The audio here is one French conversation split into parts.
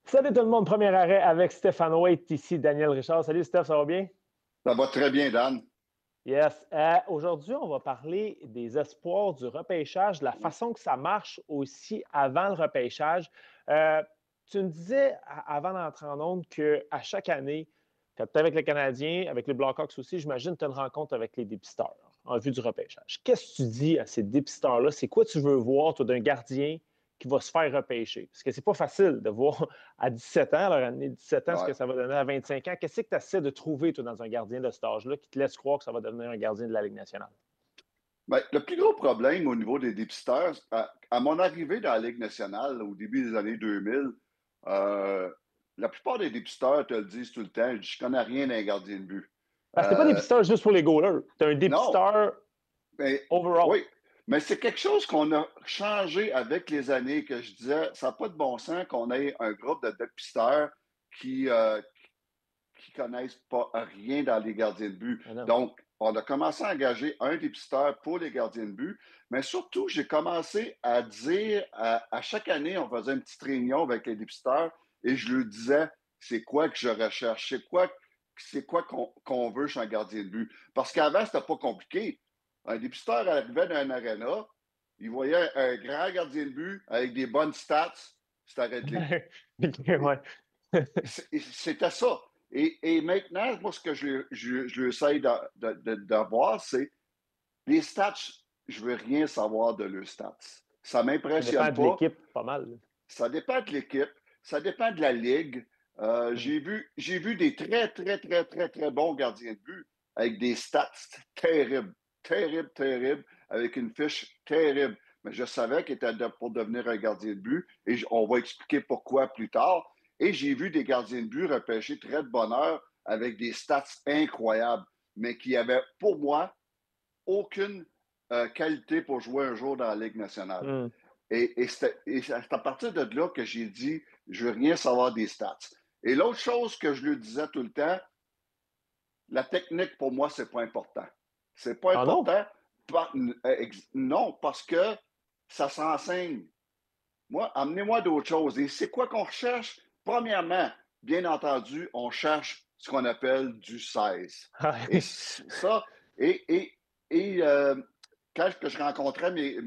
Salut tout le monde, premier arrêt avec Stéphane Waite, ici Daniel Richard. Salut Steph, ça va bien? Ça va très bien, Dan. Yes. Aujourd'hui, on va parler des espoirs du repêchage, de la façon que ça marche aussi avant le repêchage. Euh, Tu me disais avant d'entrer en onde qu'à chaque année, tu es avec les Canadiens, avec les Blackhawks aussi, j'imagine que tu as une rencontre avec les dépisteurs en vue du repêchage. Qu'est-ce que tu dis à ces dépisteurs-là? C'est quoi tu veux voir, toi, d'un gardien qui va se faire repêcher? Parce que c'est pas facile de voir à 17 ans, leur année 17 ans, ce que Ouais. ça va donner à 25 ans. Qu'est-ce que tu essaies de trouver, toi, dans un gardien de cet âge-là qui te laisse croire que ça va devenir un gardien de la Ligue nationale? Ben, le plus gros problème au niveau des dépisteurs, à mon arrivée dans la Ligue nationale au début des années 2000, euh, la plupart des dépisteurs te le disent tout le temps, je connais rien d'un gardien de but. Parce que t'es pas Euh, dépisteur juste pour les goalers. T'es un non, dépisteur mais overall. oui, mais c'est quelque chose qu'on a changé avec les années, que je disais, ça n'a pas de bon sens qu'on ait un groupe de dépisteurs qui, qui connaissent pas rien dans les gardiens de but. Ah non. Donc, on a commencé à engager un dépisteur pour les gardiens de but, mais surtout, j'ai commencé à dire, à chaque année, on faisait une petite réunion avec les dépisteurs et je leur disais, c'est quoi que je recherche, c'est quoi qu'on veut chez un gardien de but. Parce qu'avant, c'était pas compliqué. Un dépisteur arrivait dans un arena, il voyait un grand gardien de but avec des bonnes stats, c'était arrêté. Ouais. C'était ça. Et maintenant, moi, ce que je essaye d'avoir, c'est les stats, je veux rien savoir de leurs stats. Ça ne Ça dépend m'impressionne de pas. l'équipe, pas mal. Ça dépend de l'équipe, ça dépend de la ligue. Mm. J'ai vu des très, très, très, très, très bons gardiens de but avec des stats terribles, terribles, terribles, avec une fiche terrible. Mais je savais qu'il était pour devenir un gardien de but et on va expliquer pourquoi plus tard. Et j'ai vu des gardiens de but repêchés très de bonheur avec des stats incroyables, mais qui avaient, pour moi, aucune qualité pour jouer un jour dans la Ligue nationale. Mm. Et c'est à partir de là que j'ai dit, je veux rien savoir des stats. Et l'autre chose que je lui disais tout le temps, la technique pour moi, c'est pas important. C'est pas Ah non? important. Non, parce que ça s'enseigne. Moi, amenez-moi d'autres choses. Et c'est quoi qu'on recherche? Premièrement, bien entendu, on cherche ce qu'on appelle du 16. Et ça, et, et, et quand je rencontrais mes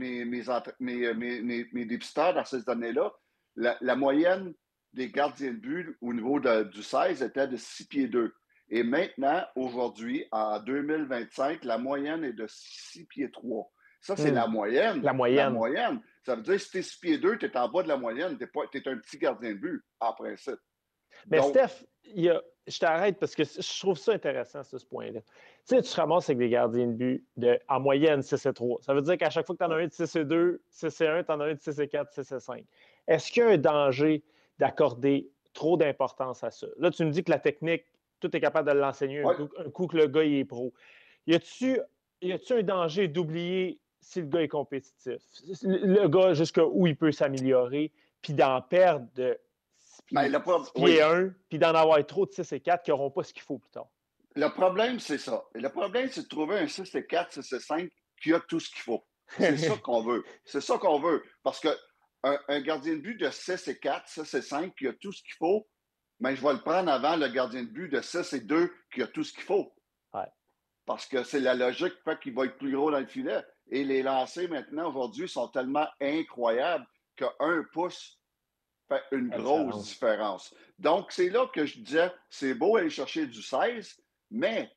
dépisteurs dans ces années-là, la moyenne des gardiens de but au niveau du 16 était de 6 pieds 2. Et maintenant, aujourd'hui, en 2025, la moyenne est de 6 pieds 3. Ça, c'est Mm. la moyenne. La La moyenne. moyenne. Ça veut dire que si t'es 6 pieds 2, t'es en bas de la moyenne. T'es un petit gardien de but, en principe. Mais Donc, Steph, je t'arrête parce que je trouve ça intéressant, ce point-là. Tu sais, tu te ramasses avec des gardiens de but en moyenne 6 et 3. Ça veut dire qu'à chaque fois que tu en as un de 6 et 2, 6 et 1, tu en as un de 6 et 4, 6 et 5. Est-ce qu'il y a un danger d'accorder trop d'importance à ça? Là, tu me dis que la technique, tout est capable de l'enseigner ouais, un coup que le gars il est pro. Y a-tu un danger d'oublier si le gars est compétitif? Le gars, jusqu'où il peut s'améliorer, puis d'en perdre de ben, 6 pieds oui. 1, puis d'en avoir trop de 6 et 4 qui n'auront pas ce qu'il faut plus tard. Le problème, c'est ça. Et le problème, c'est de trouver un 6 et 4, 6 et 5 qui a tout ce qu'il faut. C'est ça qu'on veut. C'est ça qu'on veut. Parce que un gardien de but de 6 et 4, 6 et 5 qui a tout ce qu'il faut, mais je vais le prendre avant le gardien de but de 6 et 2 qui a tout ce qu'il faut. Ouais. Parce que c'est la logique qui fait qu'il va être plus gros dans le filet. Et les lancers maintenant, aujourd'hui, sont tellement incroyables qu'un pouce fait une La grosse différence. différence. Donc, c'est là que je disais, c'est beau aller chercher du 16, mais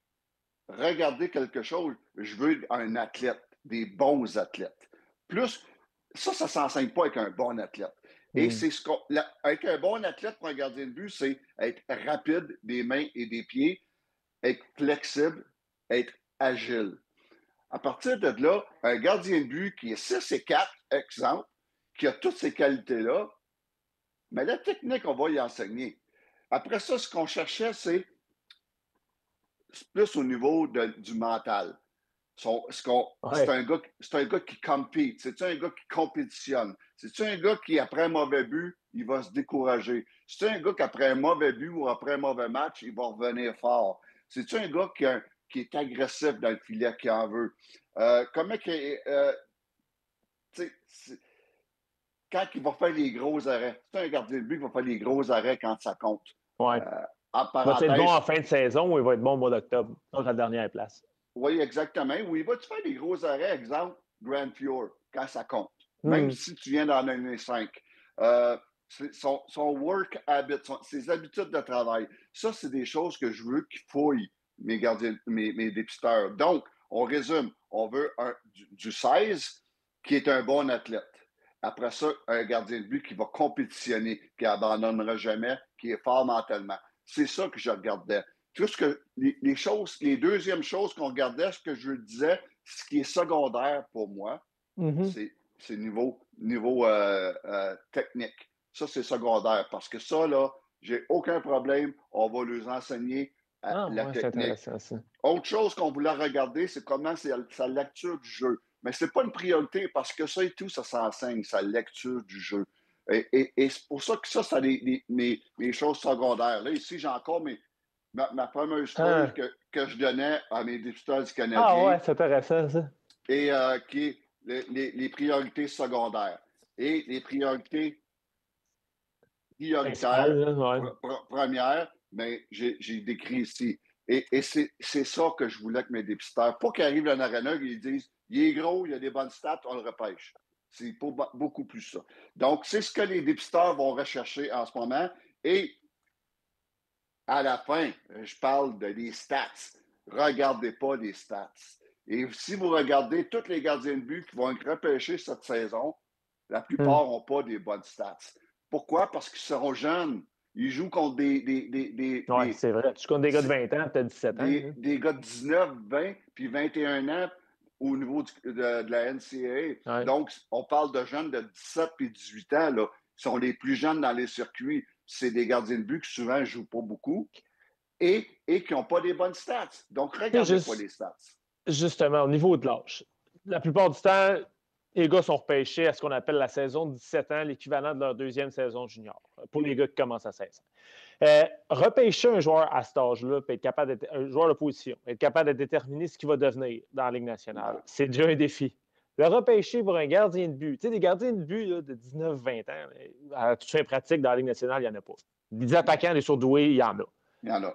regardez quelque chose. Je veux un athlète, des bons athlètes. Plus, ça ne s'enseigne pas avec un bon athlète. Et Mm. c'est avec un bon athlète pour un gardien de but, c'est être rapide des mains et des pieds, être flexible, être agile. À partir de là, un gardien de but qui est 6 et 4, exemple, qui a toutes ces qualités-là, mais la technique, on va y enseigner. Après ça, ce qu'on cherchait, c'est plus au niveau du mental. Ouais. C'est un gars qui compete. C'est un gars qui compétitionne. C'est un gars qui, après un mauvais but, il va se décourager. C'est un gars qui, après un mauvais but ou après un mauvais match, il va revenir fort. C'est un gars qui est agressif dans le filet, qui en veut. Comment que. quand il va faire les gros arrêts. C'est un gardien de but qui va faire les gros arrêts quand ça compte. Ouais. En Va-t-il être bon parenthèse, en fin de saison ou il va être bon au mois d'octobre, sur la dernière place? oui, exactement. Oui, vas-tu faire des gros arrêts, exemple, Grand Fjord, quand ça compte, même Hmm. si tu viens d'en donner 5. Son work habit, ses habitudes de travail, ça, c'est des choses que je veux qu'ils fouillent, mes gardiens, mes dépisteurs. Donc, on résume, on veut du 16 qui est un bon athlète. Après ça, un gardien de but qui va compétitionner, qui n'abandonnera jamais, qui est fort mentalement. C'est ça que je regardais. Tout ce que les choses, les deuxièmes choses qu'on regardait, ce que je disais, ce qui est secondaire pour moi, Mhm. c'est niveau technique. Ça, c'est secondaire parce que ça, là, j'ai aucun problème. On va leur enseigner Ah, la ouais, c'est technique. intéressant, ça. Autre chose qu'on voulait regarder, c'est comment c'est sa lecture du jeu. Mais ce n'est pas une priorité parce que ça et tout, ça s'enseigne, sa lecture du jeu. Et c'est pour ça que ça, c'est mes choses secondaires. Là, ici, j'ai encore ma fameuse feuille Ah, que je donnais à mes députeurs du ah Canadien ouais, c'est intéressant, ça. et qui est les priorités secondaires. Et les priorités Principal, prioritaires, là, ouais. premières, mais j'ai décrit ici. Et c'est ça que je voulais que mes dépisteurs, pas qu'ils arrivent dans l'arena et ils disent il est gros, il a des bonnes stats, on le repêche. C'est pas beaucoup plus ça. Donc, c'est ce que les dépisteurs vont rechercher en ce moment. Et à la fin, je parle de les stats. Regardez pas les stats. Et si vous regardez tous les gardiens de but qui vont être repêchés cette saison, la Hmm. plupart n'ont pas des bonnes stats. Pourquoi? Parce qu'ils seront jeunes. Ils jouent contre Ouais, c'est vrai. Tu comptes des gars de 20 ans, peut-être 17 ans, là. des gars de 19, 20, puis 21 ans au niveau de la NCAA. Ouais. Donc, on parle de jeunes de 17 et 18 ans, là, qui sont les plus jeunes dans les circuits. C'est des gardiens de but qui souvent ne jouent pas beaucoup et qui n'ont pas des bonnes stats. Donc, C'est regardez pas juste, les stats. justement, au niveau de l'âge. La plupart du temps, les gars sont repêchés à ce qu'on appelle la saison de 17 ans, l'équivalent de leur deuxième saison junior, pour les gars qui commencent à 16 ans. Repêcher un joueur à cet âge-là, puis être capable d'être un joueur de position, être capable de déterminer ce qu'il va devenir dans la Ligue nationale, Ouais. c'est déjà un défi. Le repêcher pour un gardien de but, tu sais, des gardiens de but là, de 19-20 ans, là, à toute fin pratique dans la Ligue nationale, il n'y en a pas. Des Non, attaquants, des surdoués, il y en a. il y en a.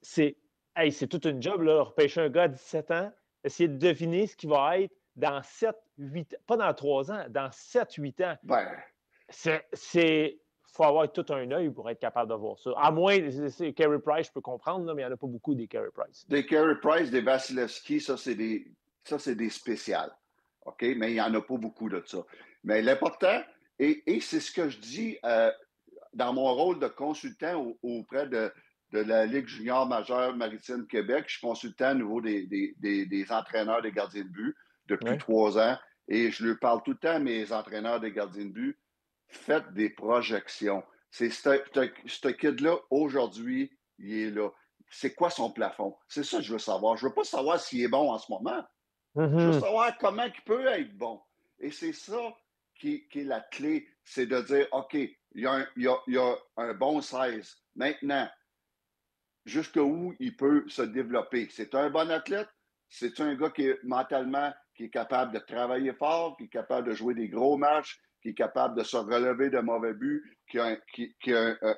C'est hey, c'est toute une job, là, repêcher un gars à 17 ans, essayer de deviner ce qu'il va être dans 7-8 ans, pas dans 3 ans, dans 7-8 ans. Ben, C'est faut avoir tout un œil pour être capable de voir ça. À moins, Carey Price, je peux comprendre, là, mais il n'y en a pas beaucoup des Carey Price. des Carey Price, des Vasilevski, ça, c'est des spéciales. OK? Mais il n'y en a pas beaucoup de ça. Mais l'important, et c'est ce que je dis dans mon rôle de consultant auprès de la Ligue junior majeure maritime Québec, je suis consultant au niveau des entraîneurs des gardiens de but depuis Ouais. 3 ans et je leur parle tout le temps à mes entraîneurs des gardiens de but. Faites des projections. C'est ce kid-là, aujourd'hui, il est là. C'est quoi son plafond? C'est ça que je veux savoir. Je ne veux pas savoir s'il est bon en ce moment. Je veux Mm-hmm. savoir comment il peut être bon. Et c'est ça qui est la clé, c'est de dire, OK, il y a un bon 16. Maintenant, jusqu'où il peut se développer. C'est un bon athlète, c'est un gars qui est mentalement qui est capable de travailler fort, qui est capable de jouer des gros matchs, qui est capable de se relever de mauvais buts, qui a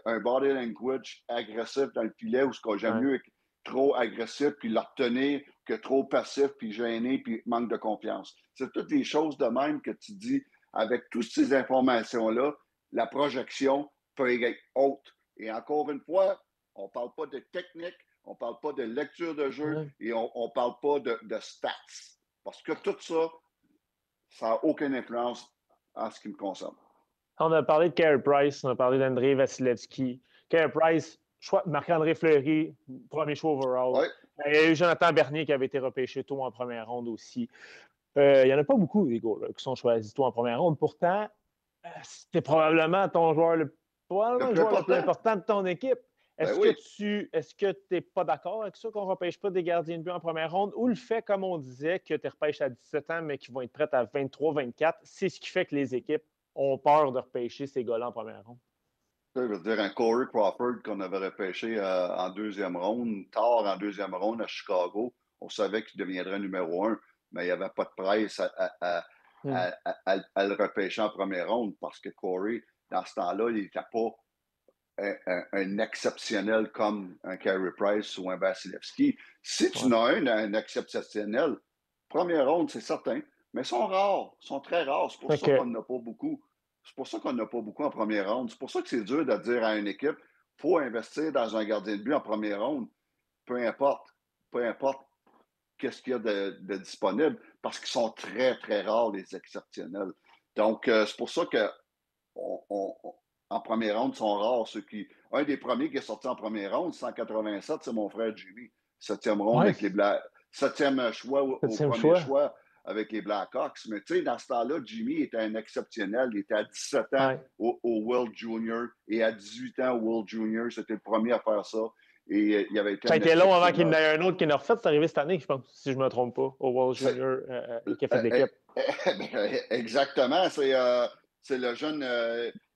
un body language agressif dans le filet, ou ce que j'aime Ouais. mieux trop agressif, puis le retenir, que trop passif, puis gêné, puis manque de confiance. C'est toutes les choses de même que tu dis, avec toutes ces informations-là, la projection peut être haute. Et encore une fois, on ne parle pas de technique, on ne parle pas de lecture de jeu Ouais. et on ne parle pas de stats. Parce que tout ça, ça n'a aucune influence en ce qui me concerne. On a parlé de Carey Price, on a parlé d'André Vasilevski. Carey Price, Marc-André Fleury, premier choix overall. Oui, Il y a eu Jonathan Bernier qui avait été repêché tôt en première ronde aussi. Il n'y en a pas beaucoup, des gars, là, qui sont choisis tôt en première ronde. Pourtant, c'était probablement le le plus joueur le plus important, important de ton équipe. ben Est-ce que oui, tu n'es pas d'accord avec ça qu'on ne repêche pas des gardiens de but en première ronde ou le fait, comme on disait, que tu repêches à 17 ans, mais qui vont être prêts à 23-24, c'est ce qui fait que les équipes ont peur de repêcher ces gars-là en première ronde? ça veut dire un Corey Crawford qu'on avait repêché en deuxième ronde, tard en deuxième ronde à Chicago. On savait qu'il deviendrait numéro 1, mais il n'y avait pas de presse Hmm. à le repêcher en première ronde parce que Corey, dans ce temps-là, il n'était pas un exceptionnel comme un Carey Price ou un Vasilevski. Si tu Ouais. en as un exceptionnel, première ronde, c'est certain, mais ils sont rares, ils sont très rares. C'est pour Fait ça qu'on que, n'a pas beaucoup. C'est pour ça qu'on n'a pas beaucoup en première ronde. C'est pour ça que c'est dur de dire à une équipe, il faut investir dans un gardien de but en première ronde, peu importe, peu importe qu'est-ce qu'il y a de disponible, parce qu'ils sont très, très rares, les exceptionnels. Donc, c'est pour ça que en première ronde, ils sont rares. Un des premiers qui est sorti en première ronde, 187, c'est mon frère Jimmy. Septième ronde ouais, avec les septième choix au septième premier choix. choix avec les Blackhawks. Mais tu sais, dans ce temps-là, Jimmy était un exceptionnel. Il était à 17 ans Ouais. au World Junior et à 18 ans au World Junior. C'était le premier à faire ça. Et il avait été Ça a un été long avant qu'il y en exceptionnel. ait un autre qui en a refait. C'est arrivé cette année, je pense, si je ne me trompe pas, au World C'est, Junior qui a fait de l'équipe. exactement. C'est le jeune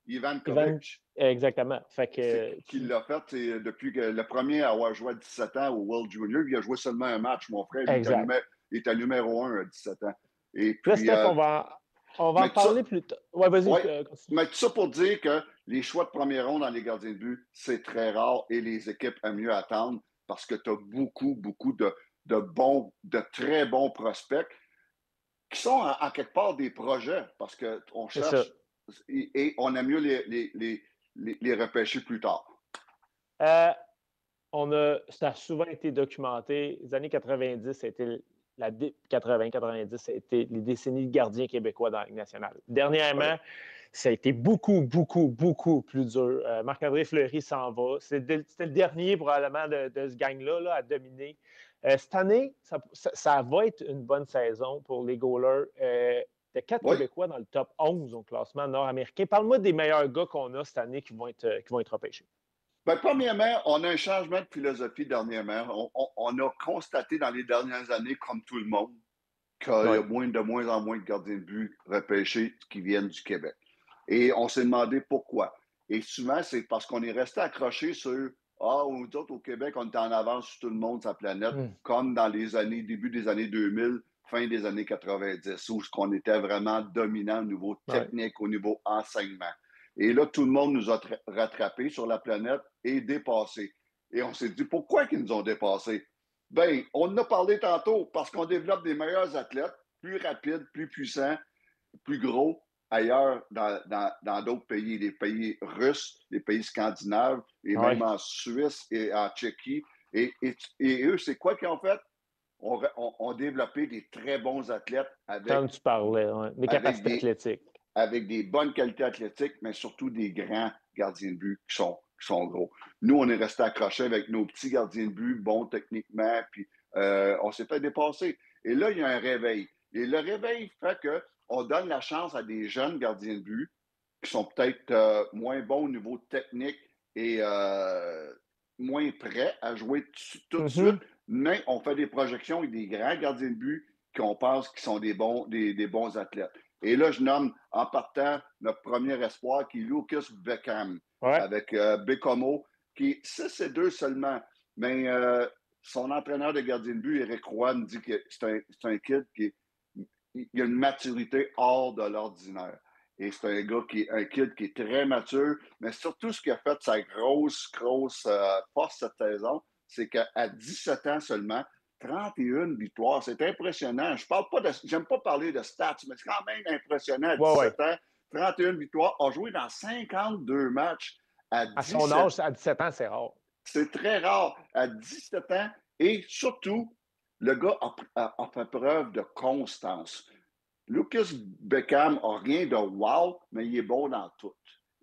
Ivan Ivan, Kovic. exactement. Fait C'est que, qui l'a fait depuis que le premier à avoir joué à 17 ans au World Junior. Il a joué seulement un match, mon frère. exact. Il était numéro un à 17 ans. Et Là, puis, Steph, on va en mais tout ça, parler plus tard. Ouais, vas-y, ouais, continue. mais tout ça pour dire que les choix de première ronde dans les gardiens de but, c'est très rare et les équipes aiment mieux attendre parce que tu as beaucoup, beaucoup de très bons prospects qui sont en quelque part des projets parce qu'on C'est ça. cherche et on aime mieux les repêcher plus tard. Euh, ça a souvent été documenté. Les années 90, ça a été 80-90, ça a été les décennies de gardiens québécois dans la Ligue nationale. Oui, Dernièrement, ça a été beaucoup, beaucoup, beaucoup plus dur. Marc-André Fleury s'en va. C'était le dernier probablement de ce gang-là là, à dominer. Cette année, ça va être une bonne saison pour les goalers. Il y a 4 oui. Québécois dans le top 11 au classement nord-américain. Parle-moi des meilleurs gars qu'on a cette année qui vont être repêchés. Ben, premièrement, on a un changement de philosophie dernièrement. On a constaté dans les dernières années, comme tout le monde, qu'il y Oui. a de moins en moins de gardiens de but repêchés qui viennent du Québec. Et on s'est demandé pourquoi. Et souvent, c'est parce qu'on est resté accroché sur Ah, nous autres, au Québec, on est en avance sur tout le monde, sa planète, Mm. comme dans les années, début des années 2000, fin des années 90, où on était vraiment dominant au niveau Ouais. technique, au niveau enseignement. Et là, tout le monde nous a rattrapés sur la planète et dépassés. Et on s'est dit, pourquoi ils nous ont dépassés? Bien, on en a parlé tantôt, parce qu'on développe des meilleurs athlètes, plus rapides, plus puissants, plus gros ailleurs dans d'autres pays, les pays russes, les pays scandinaves, et même Ouais. en Suisse et en Tchéquie. Et eux, c'est quoi qu'ils ont fait? On développé des très bons athlètes Comme tu parlais, ouais. Des avec capacités des, athlétiques. avec des bonnes qualités athlétiques, mais surtout des grands gardiens de but qui sont gros. Nous, on est resté accrochés avec nos petits gardiens de but, bons techniquement, puis on s'est fait dépasser. Et là, il y a un réveil. Et le réveil fait qu'on donne la chance à des jeunes gardiens de but qui sont peut-être moins bons au niveau technique et moins prêts à jouer tout de suite, Mhm. mais on fait des projections avec des grands gardiens de but qu'on pense qui sont des bons athlètes. Et là, je nomme en partant notre premier espoir qui est Lucas Beckham Ouais. avec Bécomo, qui est 6-2 seulement. Mais son entraîneur de gardien de but, Eric Roy, me dit que c'est un kid qui a une maturité hors de l'ordinaire. Et c'est un gars un kid qui est très mature, mais surtout ce qui a fait sa grosse force cette saison, c'est qu'à 17 ans seulement, 31 victoires. C'est impressionnant. J'aime pas parler de stats, mais c'est quand même impressionnant à Ouais, ouais. 17 ans. 31 victoires, a joué dans 52 matchs à À son 17. âge, à 17 ans, c'est rare. C'est très rare. À 17 ans, et surtout, le gars a fait preuve de constance. Lucas Beckham n'a rien de wow, mais il est bon dans tout.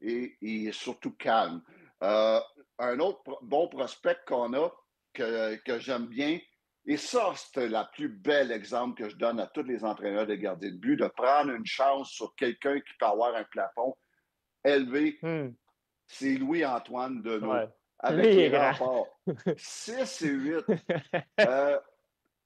Et il est surtout calme. Euh, un autre bon prospect qu'on a, que j'aime bien, et ça, c'est la plus belle exemple que je donne à tous les entraîneurs de gardiens de but, de prendre une chance sur quelqu'un qui peut avoir un plafond élevé, Hmm. c'est Louis-Antoine Deneau, Ouais. Lui, avec il les est grand. remparts. 6 et 8. Euh,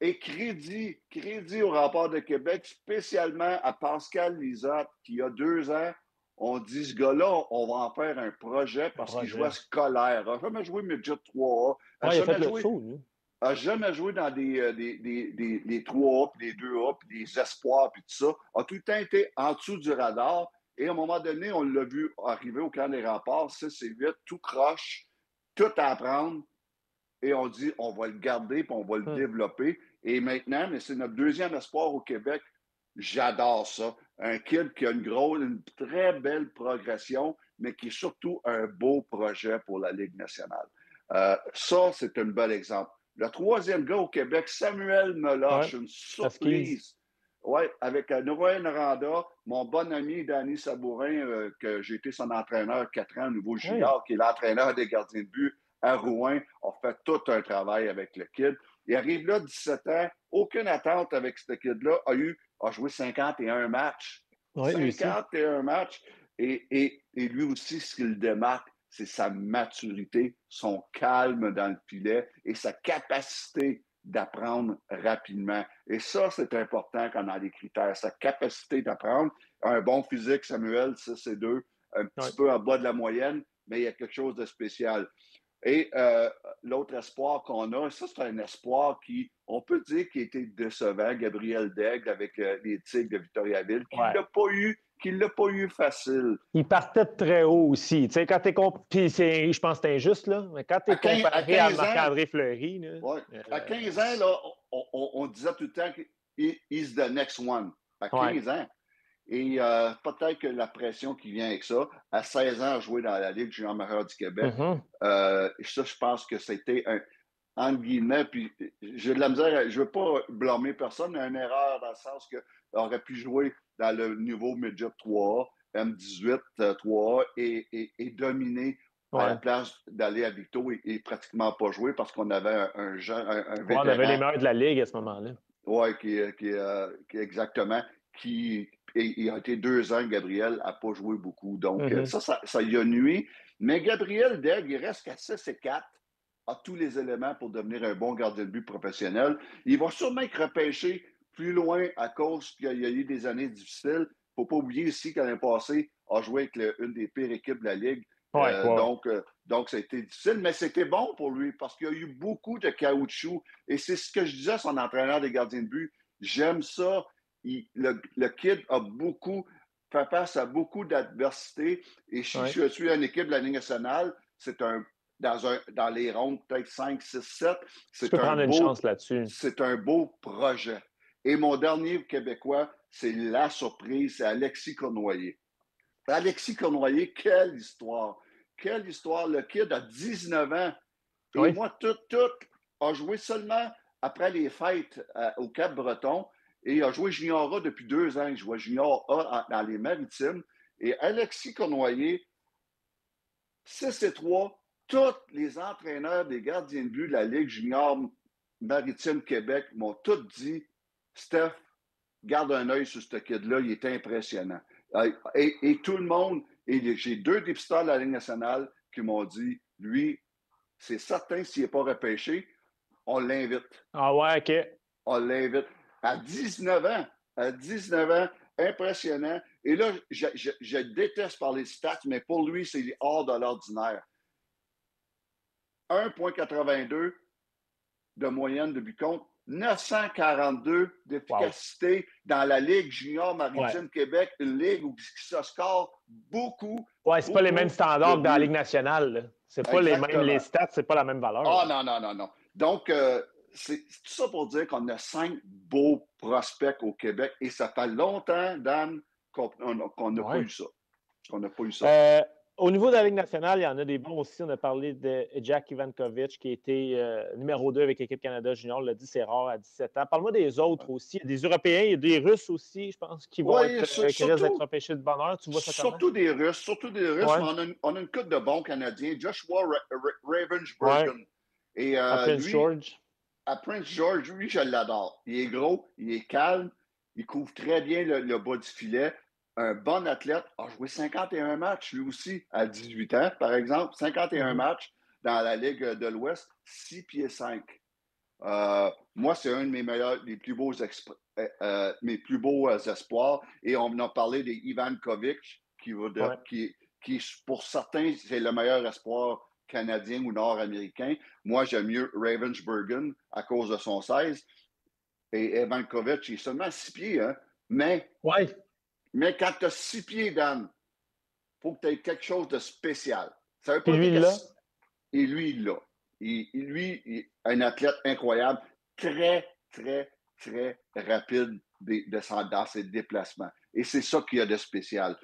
et crédit au rempart de Québec, spécialement à Pascal Lizotte, qui il y a 2 ans, on dit ce gars-là, on va en faire un projet Un parce qu'il joue à projet. scolaire. Il n'a jamais joué Midget 3A. Il n'a Ouais, il a fait jamais le joué. saut, lui. n'a jamais joué dans des 3A, puis des 2A, puis des espoirs, puis tout ça. A tout le temps été en dessous du radar. Et à un moment donné, on l'a vu arriver au camp des remparts, 6 et 8, tout croche, tout à apprendre. Et on dit, on va le garder, puis on va le développer. Et maintenant, mais c'est notre deuxième espoir au Québec. J'adore ça. Un kid qui a une très belle progression, mais qui est surtout un beau projet pour la Ligue nationale. Ça, c'est un bel exemple. Le troisième gars au Québec, Samuel Meloche, une surprise. Oui, avec Noël Noranda, mon bon ami Danny Sabourin, que j'ai été son entraîneur 4 ans au niveau junior, qui est l'entraîneur des gardiens de but à Rouen, a fait tout un travail avec le kid. Il arrive là, 17 ans, aucune attente avec ce kid-là, a joué 51 matchs. Oui, 51 matchs. Et lui aussi, ce qui le démarque, c'est sa maturité, son calme dans le filet et sa capacité d'apprendre rapidement. Et ça, c'est important quand on a des critères. Sa capacité d'apprendre. Un bon physique, Samuel, ça, c'est 2, un petit peu en bas de la moyenne, mais il y a quelque chose de spécial. Et l'autre espoir qu'on a, ça, c'est un espoir qui, on peut dire, qui a été décevant, Gabriel Daigle avec les Tigres de Victoriaville, qui ne l'a pas eu facile. Il partait de très haut aussi. Tu sais, quand t'es puis je pense que c'est injuste, là, mais quand tu es comparé à Marc-André Fleury. Là, à 15 ans, là, on disait tout le temps he's the next one. À 15 ans. Et peut-être que la pression qui vient avec ça, à 16 ans, jouer dans la Ligue junior majeure du Québec, ça, je pense que c'était entre guillemets, puis j'ai de la misère, je ne veux pas blâmer personne, mais une erreur dans le sens qu'il aurait pu jouer dans le niveau midget 3A, M18 3A et dominer à la place d'aller à Victo et pratiquement pas jouer parce qu'on avait un jeune, un vétéran. On avait les meilleurs de la Ligue à ce moment-là. Oui, qui exactement, qui il a été 2 ans, Gabriel n'a pas joué beaucoup. Donc, ça y a nuit. Mais Gabriel Daigle, il reste qu'à 6 et 4, a tous les éléments pour devenir un bon gardien de but professionnel. Il va sûrement être repêché plus loin à cause qu'il y a eu des années difficiles. Il ne faut pas oublier ici qu'à l'année passée, a joué avec une des pires équipes de la Ligue. Donc, ça a été difficile, mais c'était bon pour lui parce qu'il y a eu beaucoup de caoutchouc. Et c'est ce que je disais à son entraîneur des gardiens de but. J'aime ça. Le kid a fait face à beaucoup d'adversité. Et si je suis une équipe de la Ligue nationale, c'est dans les rondes, peut-être 5, 6, 7. Tu peux prendre une chance là-dessus. C'est un beau projet. Et mon dernier Québécois, c'est la surprise, c'est Alexis Cournoyer. Alexis Cournoyer, quelle histoire! Quelle histoire! Le kid a 19 ans. Et moi, tout a joué seulement après les fêtes au Cap-Breton. Et il a joué Junior A depuis 2 ans. Il jouait Junior A dans les Maritimes. Et Alexis Cournoyer, 6 et 3, tous les entraîneurs des gardiens de but de la Ligue Junior Maritime Québec m'ont tous dit Steph, garde un œil sur ce kid-là, il est impressionnant. Et tout le monde, et j'ai 2 dépisteurs de la Ligue nationale qui m'ont dit lui, c'est certain, s'il n'est pas repêché, on l'invite. Ah ouais, OK. On l'invite. À 19 ans, impressionnant. Et là, je déteste parler de stats, mais pour lui, c'est hors de l'ordinaire. 1,82 de moyenne de but contre, 942 d'efficacité dans la Ligue junior maritime Québec, une ligue où ça score beaucoup. Oui, c'est pas les mêmes standards que dans la Ligue nationale. C'est pas les stats, c'est pas la même valeur. Ah non. Donc, c'est tout ça pour dire qu'on a 5 beaux prospects au Québec et ça fait longtemps, Dan, qu'on n'a pas eu ça. Qu'on n'a pas eu ça. Au niveau de la Ligue nationale, il y en a des bons aussi. On a parlé de Jack Ivankovic, qui était numéro 2 avec l'équipe Canada Junior. On l'a dit, c'est rare à 17 ans. Parle-moi des autres aussi. Il y a des Européens, il y a des Russes aussi, je pense, qui vont qui risquent d'être repêchés de bonheur. Tu vois ça comment? Surtout des Russes, mais on a une couple de bons Canadiens. Joshua Ravensbergen. Et à Prince George, lui, je l'adore. Il est gros, il est calme, il couvre très bien le bas du filet. Un bon athlète, a joué 51 matchs, lui aussi, à 18 ans, par exemple. 51 matchs dans la Ligue de l'Ouest, 6 pieds 5. Moi, c'est un de mes meilleurs, mes plus beaux espoirs. Et on a parlé d'Ivan Kovic, qui pour certains, c'est le meilleur espoir canadien ou nord-américain. Moi, j'aime mieux Ravensburger à cause de son 16. Et Evan Kovic, il est seulement 6 pieds, hein? Ouais. Mais quand tu as 6 pieds, Dan, il faut que tu aies quelque chose de spécial. Ça veut Puis pas lui, dire que... là. Et lui, il l'a. Lui, il est un athlète incroyable, très, très, très rapide dans ses déplacements. Et c'est ça qu'il y a de spécial.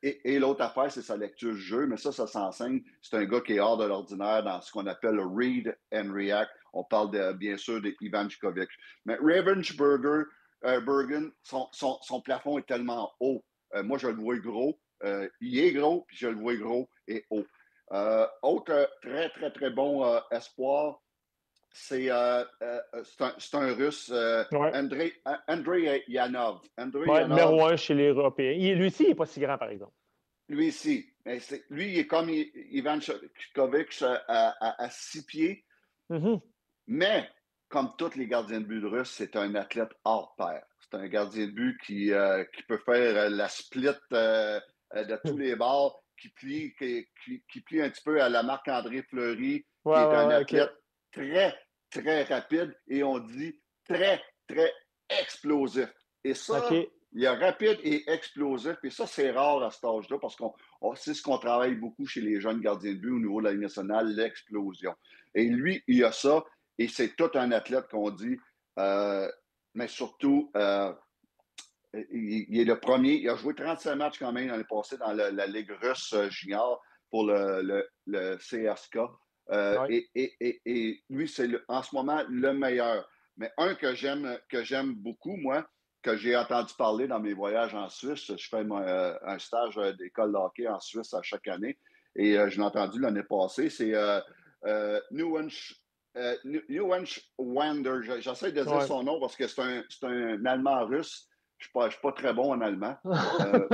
Et l'autre affaire, c'est sa lecture du jeu, mais ça s'enseigne. C'est un gars qui est hors de l'ordinaire dans ce qu'on appelle le read and react. On parle bien sûr d'Ivan Jkovic. Mais Ravensburger, Bergen, son plafond est tellement haut. Moi, je le vois gros. Il est gros, puis je le vois gros et haut. Autre très, très, très bon espoir, c'est un Russe, Ouais. Andrei Yanov. Andrei Ouais, Yanov, numéro 1 chez les Européens. Lui aussi, il n'est pas si grand, par exemple. lui ici, lui, il est comme Ivan Jkovic à 6 pieds, Mm-hmm. mais comme tous les gardiens de but de Russes, c'est un athlète hors pair. C'est un gardien de but qui peut faire la split de tous les bords, qui plie un petit peu à la Marc-André Fleury, qui Ouais, est un ouais, athlète OK. très, très rapide et on dit très, très explosif. Et ça, OK. il est rapide et explosif. Et ça, c'est rare à cet âge-là parce qu'on c'est ce qu'on travaille beaucoup chez les jeunes gardiens de but au niveau de la Ligue nationale, l'explosion. Et lui, il a ça. Et c'est tout un athlète qu'on dit, mais surtout, il est le premier. Il a joué 35 matchs quand même l'année passée dans la Ligue russe junior pour le CSK. Ouais. Et lui, c'est en ce moment le meilleur. Mais un que j'aime beaucoup, moi, que j'ai entendu parler dans mes voyages en Suisse. Je fais un stage d'école de hockey en Suisse à chaque année. Et je l'ai entendu l'année passée. C'est Wander. J'essaie de dire Ouais. son nom parce que c'est un Allemand russe. Je ne suis pas très bon en allemand. Euh,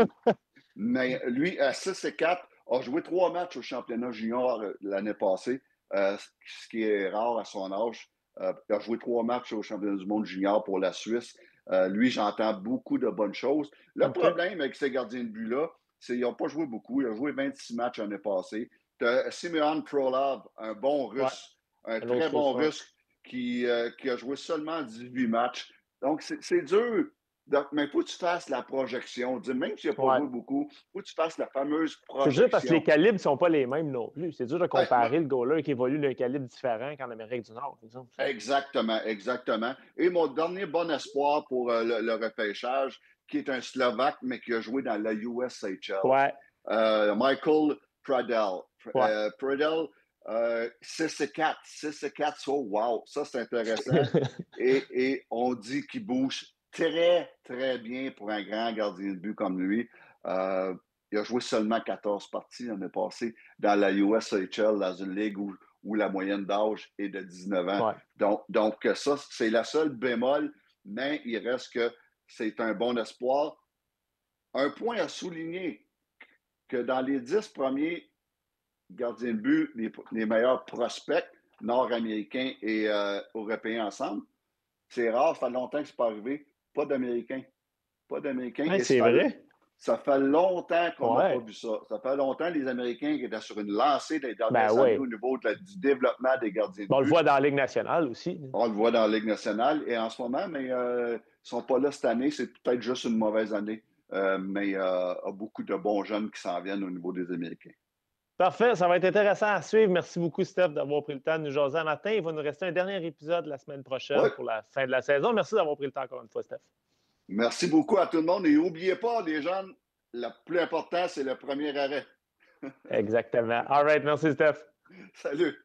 mais lui, à 6 et 4, a joué 3 matchs au championnat junior l'année passée, ce qui est rare à son âge. Il a joué 3 matchs au championnat du monde junior pour la Suisse. Lui, j'entends beaucoup de bonnes choses. Le OK. problème avec ces gardiens de but-là, c'est qu'ils n'ont pas joué beaucoup. Il a joué 26 matchs l'année passée. Tu as Simeon Prolov, un bon Ouais. russe, un Un très autre bon russe, ouais. russe qui a joué seulement 18 matchs. Donc, c'est dur. Donc, mais il faut que tu fasses la projection. Même s'il n'a pas Ouais. joué beaucoup, il faut que tu fasses la fameuse C'est dur parce que les projection. calibres ne sont pas les mêmes non plus. C'est dur de Ouais, comparer le goaler qui évolue d'un calibre différent qu'en Amérique du Nord, par exemple. exactement, exactement. Et mon dernier bon espoir pour le repêchage, qui est un Slovaque, mais qui a joué dans la USHL, Ouais. Michael Pradel. Ouais. Pradel, 6 et 4. 6 et 4, so, wow, ça c'est intéressant. Et on dit qu'il bouge très, très bien pour un grand gardien de but comme lui. Il a joué seulement 14 parties l'année passée dans la USHL, dans une ligue où la moyenne d'âge est de 19 ans. Ouais. Donc ça, c'est la seule bémol, mais il reste que c'est un bon espoir. Un point à souligner, que dans les 10 premiers gardiens de but, les meilleurs prospects nord-américains et européens ensemble, c'est rare, ça fait longtemps que ce n'est pas arrivé. Pas d'Américains. Pas d'Américains. Ouais, Et c'est vrai. ça fait longtemps qu'on n'a pas Ouais. vu ça. Ça fait longtemps les Américains qui étaient sur une lancée des Ben dernières années au ouais. niveau du développement des gardiens de On le but. voit dans la Ligue nationale aussi. On le voit dans la Ligue nationale et en ce moment, mais ils ne sont pas là cette année. C'est peut-être juste une mauvaise année. Mais il y a beaucoup de bons jeunes qui s'en viennent au niveau des Américains. Parfait, ça va être intéressant à suivre. Merci beaucoup, Steph, d'avoir pris le temps de nous jaser un matin. Il va nous rester un dernier épisode la semaine Oui, prochaine pour la fin de la saison. Merci d'avoir pris le temps encore une fois, Steph. merci beaucoup à tout le monde. Et n'oubliez pas, les jeunes, le plus important, c'est le premier arrêt. Exactement. All right, merci, Steph. Salut.